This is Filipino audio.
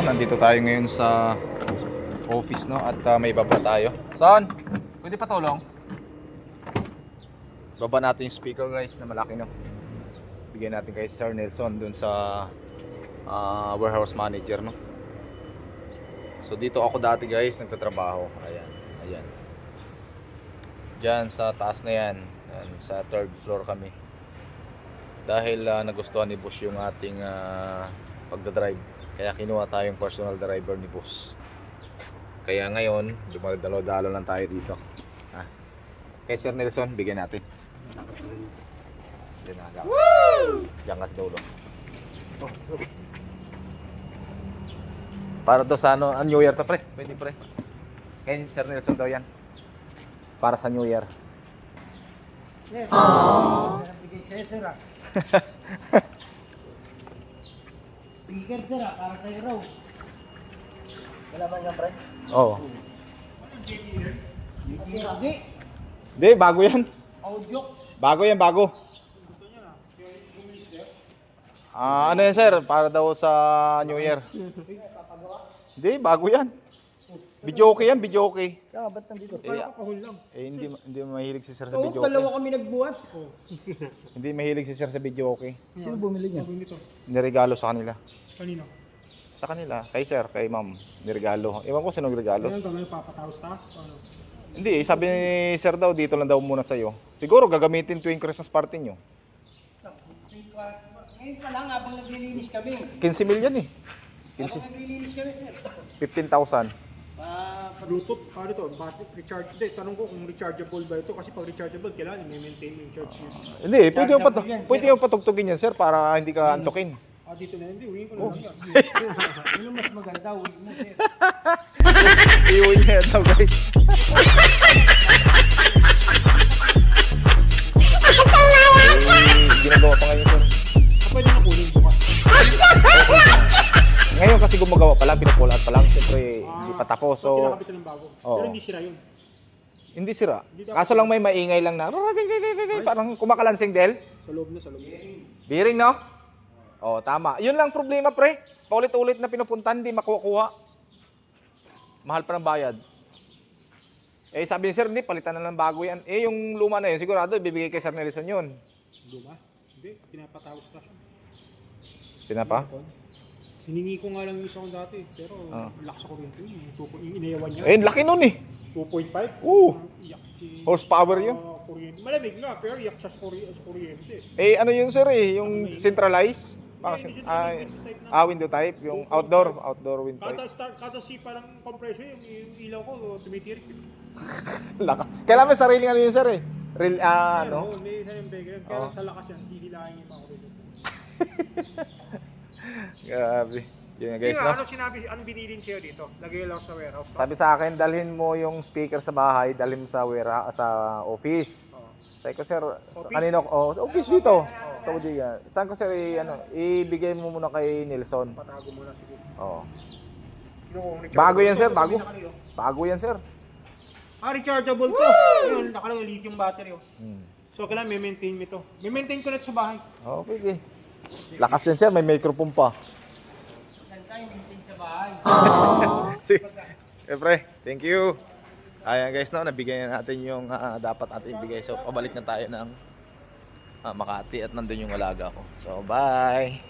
nandito tayo ngayon sa office, no? At may baba tayo. Son, pwede pa tulong? Baba natin yung speaker guys na malaki, no? Bigyan natin kay Sir Nelson dun sa warehouse manager, no? So dito ako dati guys nagtatrabaho. Ayan, ayan. Diyan sa taas na yan. Ayan, sa third floor kami. Dahil nagustuhan ni boss yung ating pagdadrive. Kaya kinuha tayong personal driver ni boss. Kaya ngayon, dumadalo-dalo lang tayo dito. Kay Sir Nelson, bigyan natin. Diyan ka sa dulo. Para daw sa ano, New Year to pre. Pwede pre. Kay Sir Nelson daw yan. Para sa New Year. Yes. Bigay sa'yo, sir, ah. Speaker, sir, ah, para sa'yo raw. Wala ba nga, pre? Oo. Hindi. Hindi, bago yan. Audio. Bago yan, bago. Ano yan sir? Para daw sa New Year. Hindi, bago yan. Video okay yan, video okay. Kaya ba't nandito? Kahon lang. Hindi mahilig si sir sa Oo, video okay. dalawa kami nagbuhat. Hindi mahilig si sir sa video okay. Sino bumili niya? Niregalo sa kanila. Kanino? Sa kanila, kay sir, kay ma'am. Niregalo. Ewan ko sino regalo. Ano gagawin? Papataos-taos? Ano? Hindi, sabi ni sir daw, dito lang daw muna sa'yo. Siguro gagamitin tuwing Christmas party nyo. Ngayon pa lang, habang naglilinis kami. 15 million eh. Habang naglilinis kami, sir. 15,000. Bluetooth? Paano ito? Battery recharge? Hindi, tanong ko kung rechargeable ba ito? Kasi pag rechargeable, kailangan i-maintain yung charge niya. Hindi, pwede yung patugtugin yan sir para hindi ka antukin. Dito na, hindi. Uwiin ko na lang yan. Ano mas maganda, uwi mo, sir. Iuwi niya daw guys. Ginagawa pa ngayon sir. Pwede na kunin bukas. Ngayon kasi gumagawa pa lang, pinapull out pa lang. Siyempre, hindi pa tapos. So, Kinakabit ng bago. Oo. Pero hindi sira yun. hindi sira. Kaso lang may maingay lang na parang kumakalansing del. Sa loob na, sa loob. Bearing, no? Oh, tama. Yun lang problema, pre. Paulit-ulit na pinupuntan, hindi makukuha. Mahal pa ng bayad. Eh, sabi ni sir, hindi, palitan na lang bago yan. Eh, yung luma na yun, sigurado, bibigay kay Sir Nelson yun. Luma? Hindi, pinapataos-taos yun. Pinapa? Hiningi ko nga lang yung isa ko dati, pero lakas sa kuryente yun. Inayawan niya. Eh, laki nun eh. 2.5? Iyak si... Horsepower yun. Kuryente. Malamig nga, pero iyak siya sa kuryente. Eh, ano yun sir eh, yung centralized? Window type, yung outdoor window type. Kada sipa ng compressor, yung ilaw ko tumitirik. Lakas. Kailangan may sariling ano yun sir eh. Real, ano? Oo, may isang background. Kaya lang sa lakas yan, hihilahin yung mga kuryente. Grabe. Yun nga guys, no? Ano sinabi, ano binilin sa'yo dito? Lagay lang sa warehouse. Sabi sa akin, dalhin mo yung speaker sa bahay, dalhin mo sa sa office. Sabi ko, sir, kanino? Sa office dito. Sa Udiga. Saan ko, sir, ibigay mo muna kay Nelson. Patago mo na siguro. Oo. Rechargeable. Bago yan, sir. Bago. Bago yan, sir. Rechargeable to. Ayun, nakalagay lithium battery. So, kailangan may-maintain mo ito. May-maintain ko na ito sa bahay. Oo, pwede. Lakas yan, sir. May microphone pa. Ganda yung maintain sa bahay. Siyempre, thank you. Ayan guys, no, nabigyan na natin yung dapat natin ibigay. So, pabalik na tayo ng Makati at nandun yung alaga ko. So, bye!